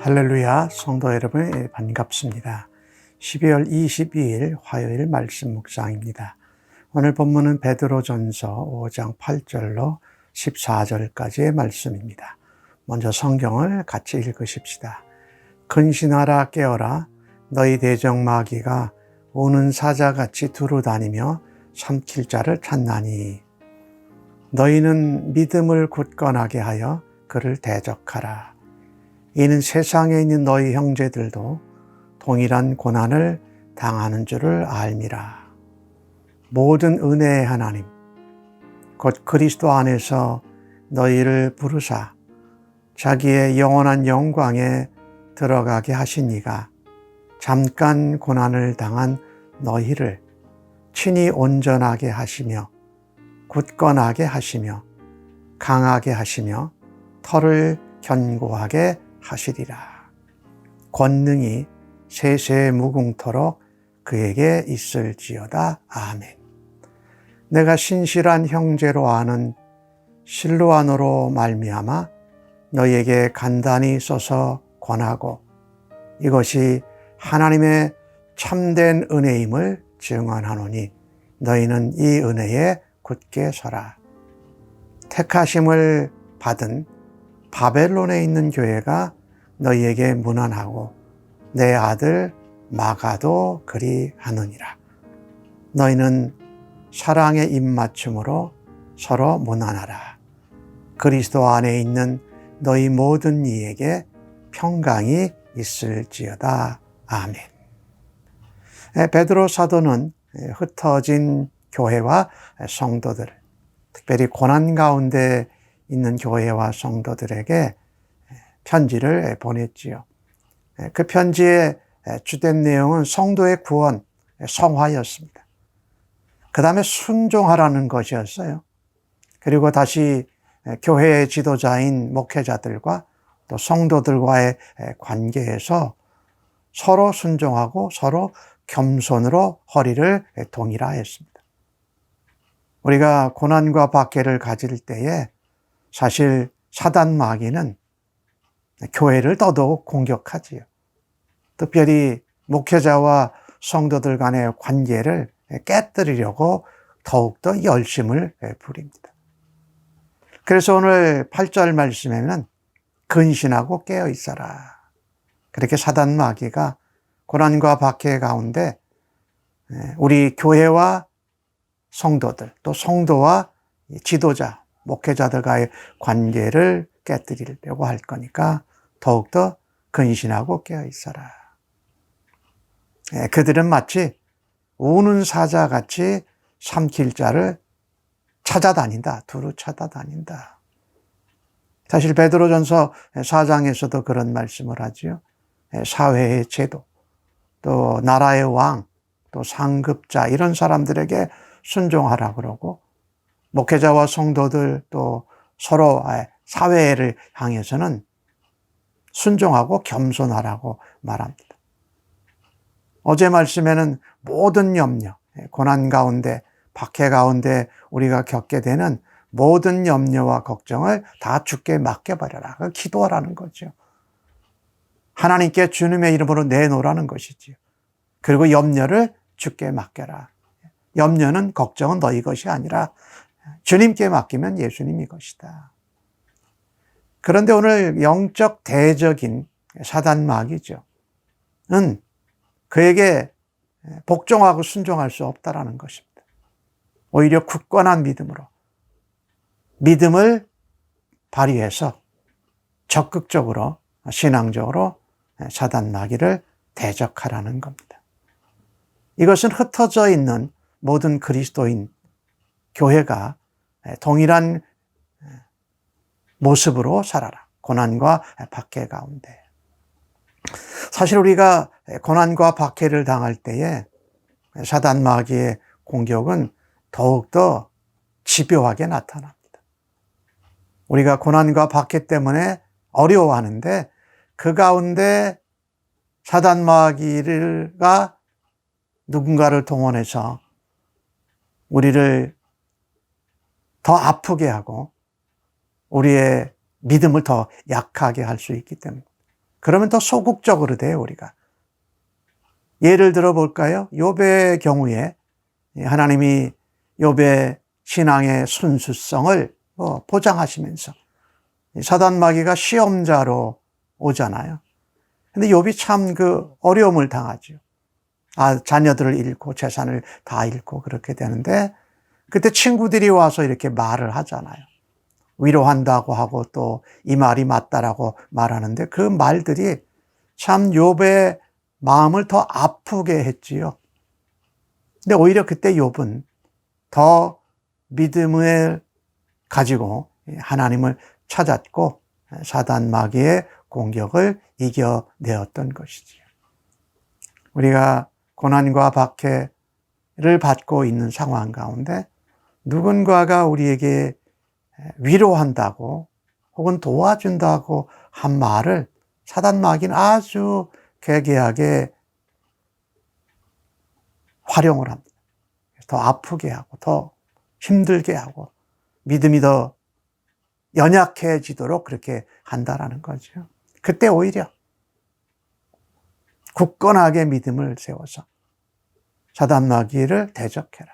할렐루야, 성도 여러분 반갑습니다. 12월 22일 화요일 말씀 묵상입니다. 오늘 본문은 베드로전서 5장 8절로 14절까지의 말씀입니다. 먼저 성경을 같이 읽으십시다. 근신하라 깨어라, 너희 대적 마귀가 우는 사자같이 두루다니며 삼킬 자를 찾나니 너희는 믿음을 굳건하게 하여 그를 대적하라. 이는 세상에 있는 너희 형제들도 동일한 고난을 당하는 줄을 알미라. 모든 은혜의 하나님, 곧 그리스도 안에서 너희를 부르사 자기의 영원한 영광에 들어가게 하신 이가 잠깐 고난을 당한 너희를 친히 온전하게 하시며 굳건하게 하시며 강하게 하시며 터를 견고하게 하시리라. 권능이 세세 무궁토록 그에게 있을지어다. 아멘. 내가 신실한 형제로 아는 실로아노로 말미암아 너희에게 간단히 써서 권하고 이것이 하나님의 참된 은혜임을 증언하노니 너희는 이 은혜에 굳게 서라. 택하심을 받은 바벨론에 있는 교회가 너희에게 문안하고 내 아들 마가도 그리하느니라. 너희는 사랑의 입맞춤으로 서로 문안하라. 그리스도 안에 있는 너희 모든 이에게 평강이 있을지어다. 아멘. 베드로 사도는 흩어진 교회와 성도들, 특별히 고난 가운데 있는 교회와 성도들에게 편지를 보냈지요. 그 편지의 주된 내용은 성도의 구원, 성화였습니다. 그 다음에 순종하라는 것이었어요. 그리고 다시 교회의 지도자인 목회자들과 또 성도들과의 관계에서 서로 순종하고 서로 겸손으로 허리를 동이라 했습니다. 우리가 고난과 박해를 가질 때에 사실 사단 마귀는 교회를 더더욱 공격하지요. 특별히 목회자와 성도들 간의 관계를 깨뜨리려고 더욱더 열심을 부립니다. 그래서 오늘 8절 말씀에는 근신하고 깨어 있어라. 그렇게 사단 마귀가 고난과 박해 가운데 우리 교회와 성도들, 또 성도와 지도자, 목회자들과의 관계를 깨뜨리려고 할 거니까 더욱더 근신하고 깨어 있어라. 그들은 마치 우는 사자같이 삼킬 자를 찾아다닌다. 두루 찾아다닌다. 사실 베드로전서 4장에서도 그런 말씀을 하지요. 사회의 제도, 또 나라의 왕, 또 상급자 이런 사람들에게 순종하라 그러고 목회자와 성도들 또 서로 사회를 향해서는 순종하고 겸손하라고 말합니다. 어제 말씀에는 모든 염려, 고난 가운데, 박해 가운데 우리가 겪게 되는 모든 염려와 걱정을 다 주께 맡겨버려라. 기도하라는 거죠. 하나님께 주님의 이름으로 내놓으라는 것이지요. 그리고 염려를 주께 맡겨라. 염려는 걱정은 너희 것이 아니라 주님께 맡기면 예수님이 것이다. 그런데 오늘 영적 대적인 사단 마귀죠. 는 그에게 복종하고 순종할 수 없다라는 것입니다. 오히려 굳건한 믿음으로 믿음을 발휘해서 적극적으로 신앙적으로 사단 마귀를 대적하라는 겁니다. 이것은 흩어져 있는 모든 그리스도인 교회가 동일한 모습으로 살아라. 고난과 박해 가운데. 사실 우리가 고난과 박해를 당할 때에 사단 마귀의 공격은 더욱더 집요하게 나타납니다. 우리가 고난과 박해 때문에 어려워하는데 그 가운데 사단 마귀가 누군가를 동원해서 우리를 더 아프게 하고 우리의 믿음을 더 약하게 할 수 있기 때문에 그러면 더 소극적으로 돼요, 우리가. 예를 들어 볼까요? 욥의 경우에 하나님이 욥의 신앙의 순수성을 보장하시면서 사단 마귀가 시험자로 오잖아요. 근데 욥이 참 그 어려움을 당하죠. 자녀들을 잃고 재산을 다 잃고 그렇게 되는데 그때 친구들이 와서 이렇게 말을 하잖아요. 위로한다고 하고 또 이 말이 맞다라고 말하는데 그 말들이 참 욥의 마음을 더 아프게 했지요. 근데 오히려 그때 욥은 더 믿음을 가지고 하나님을 찾았고 사단 마귀의 공격을 이겨내었던 것이지요. 우리가 고난과 박해를 받고 있는 상황 가운데 누군가가 우리에게 위로한다고 혹은 도와준다고 한 말을 사단 마귀는 아주 괴괴하게 활용을 합니다. 더 아프게 하고 더 힘들게 하고 믿음이 더 연약해지도록 그렇게 한다라는 거죠. 그때 오히려 굳건하게 믿음을 세워서 사단 마귀를 대적해라.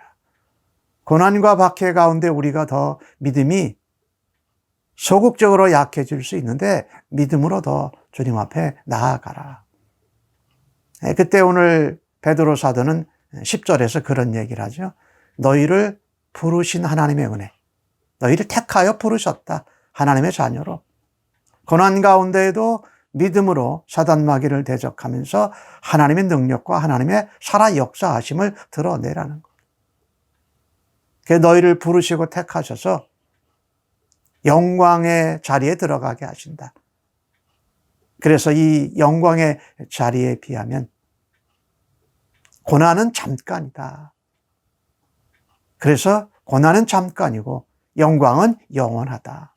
고난과 박해 가운데 우리가 더 믿음이 소극적으로 약해질 수 있는데 믿음으로 더 주님 앞에 나아가라. 그때 오늘 베드로 사도는 10절에서 그런 얘기를 하죠. 너희를 부르신 하나님의 은혜, 너희를 택하여 부르셨다. 하나님의 자녀로. 고난 가운데에도 믿음으로 사단 마귀를 대적하면서 하나님의 능력과 하나님의 살아 역사하심을 드러내라는 것. 너희를 부르시고 택하셔서 영광의 자리에 들어가게 하신다. 그래서 이 영광의 자리에 비하면 고난은 잠깐이다. 그래서 고난은 잠깐이고 영광은 영원하다.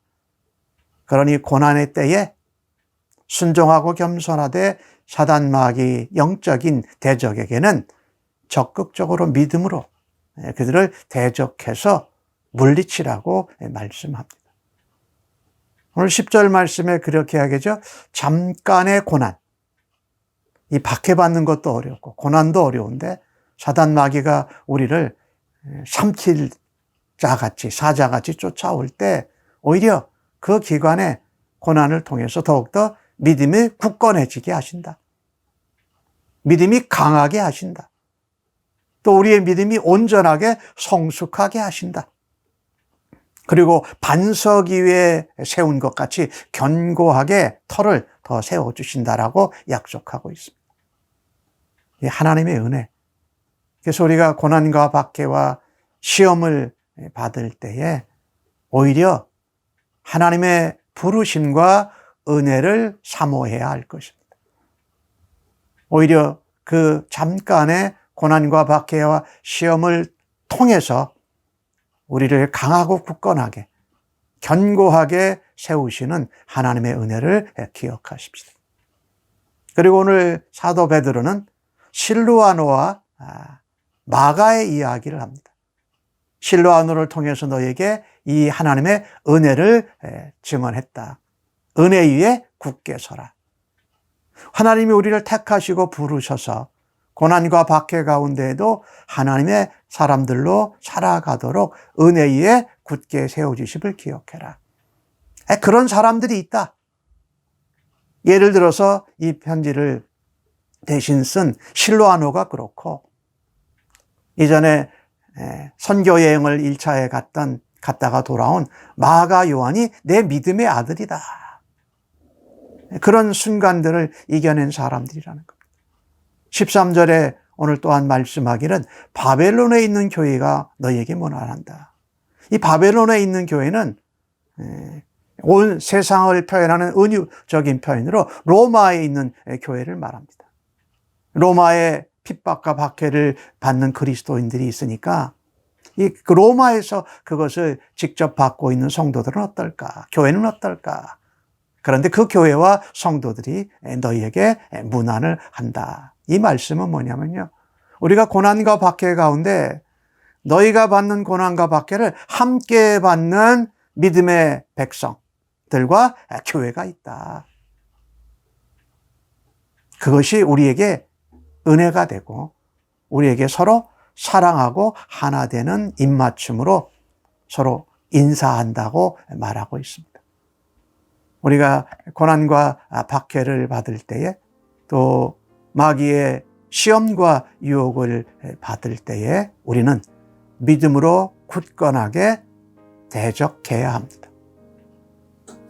그러니 고난의 때에 순종하고 겸손하되 사단 마귀 영적인 대적에게는 적극적으로 믿음으로 그들을 대적해서 물리치라고 말씀합니다. 오늘 10절 말씀에 그렇게 하겠죠. 잠깐의 고난. 이 박해받는 것도 어렵고 고난도 어려운데 사단 마귀가 우리를 삼킬 자같이 사자같이 쫓아올 때 오히려 그 기간에 고난을 통해서 더욱더 믿음이 굳건해지게 하신다. 믿음이 강하게 하신다. 또 우리의 믿음이 온전하게 성숙하게 하신다. 그리고 반석 위에 세운 것 같이 견고하게 터를 더 세워주신다라고 약속하고 있습니다. 이 하나님의 은혜. 그래서 우리가 고난과 박해와 시험을 받을 때에 오히려 하나님의 부르심과 은혜를 사모해야 할 것입니다. 오히려 그 잠깐의 고난과 박해와 시험을 통해서 우리를 강하고 굳건하게 견고하게 세우시는 하나님의 은혜를 기억하십시다. 그리고 오늘 사도 베드로는 실루아노와 마가의 이야기를 합니다. 실루아노를 통해서 너에게 이 하나님의 은혜를 증언했다. 은혜 위에 굳게 서라. 하나님이 우리를 택하시고 부르셔서 고난과 박해 가운데에도 하나님의 사람들로 살아가도록 은혜 위에 굳게 세워주심을 기억해라. 그런 사람들이 있다. 예를 들어서 이 편지를 대신 쓴 실로아노가 그렇고 이전에 선교 여행을 1차에 갔다가 돌아온 마가 요한이 내 믿음의 아들이다. 그런 순간들을 이겨낸 사람들이라는 겁니다. 13절에 오늘 또한 말씀하기는 바벨론에 있는 교회가 너희에게 문안한다. 이 바벨론에 있는 교회는 온 세상을 표현하는 은유적인 표현으로 로마에 있는 교회를 말합니다. 로마의 핍박과 박해를 받는 그리스도인들이 있으니까 그 로마에서 그것을 직접 받고 있는 성도들은 어떨까? 교회는 어떨까? 그런데 그 교회와 성도들이 너희에게 문안을 한다. 이 말씀은 뭐냐면요. 우리가 고난과 박해 가운데 너희가 받는 고난과 박해를 함께 받는 믿음의 백성들과 교회가 있다. 그것이 우리에게 은혜가 되고 우리에게 서로 사랑하고 하나 되는 입맞춤으로 서로 인사한다고 말하고 있습니다. 우리가 고난과 박해를 받을 때에 또 마귀의 시험과 유혹을 받을 때에 우리는 믿음으로 굳건하게 대적해야 합니다.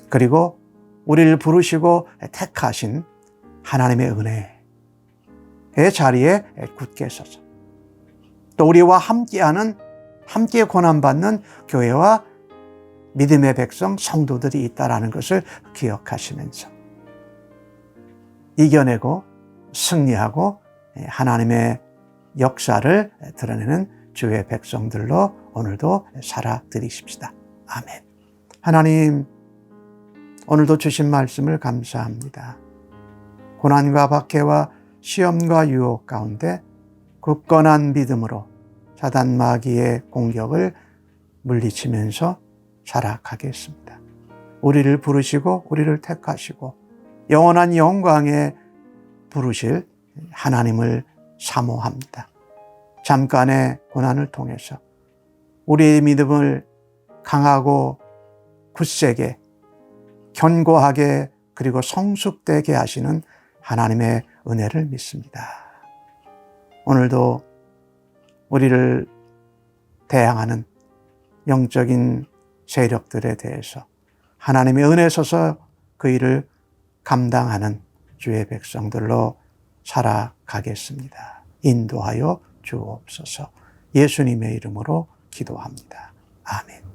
그리고 우리를 부르시고 택하신 하나님의 은혜의 자리에 굳게 서서 또 우리와 함께 고난받는 교회와 믿음의 백성, 성도들이 있다는 것을 기억하시면서 이겨내고 승리하고 하나님의 역사를 드러내는 주의 백성들로 오늘도 살아드리십시다. 아멘. 하나님, 오늘도 주신 말씀을 감사합니다. 고난과 박해와 시험과 유혹 가운데 굳건한 믿음으로 사단 마귀의 공격을 물리치면서 살아가겠습니다. 우리를 부르시고 우리를 택하시고 영원한 영광에 부르실 하나님을 사모합니다. 잠깐의 고난을 통해서 우리의 믿음을 강하고 굳세게 견고하게 그리고 성숙되게 하시는 하나님의 은혜를 믿습니다. 오늘도 우리를 대항하는 영적인 세력들에 대해서 하나님의 은혜 서서 그 일을 감당하는 주의 백성들로 살아가겠습니다. 인도하여 주옵소서. 예수님의 이름으로 기도합니다. 아멘.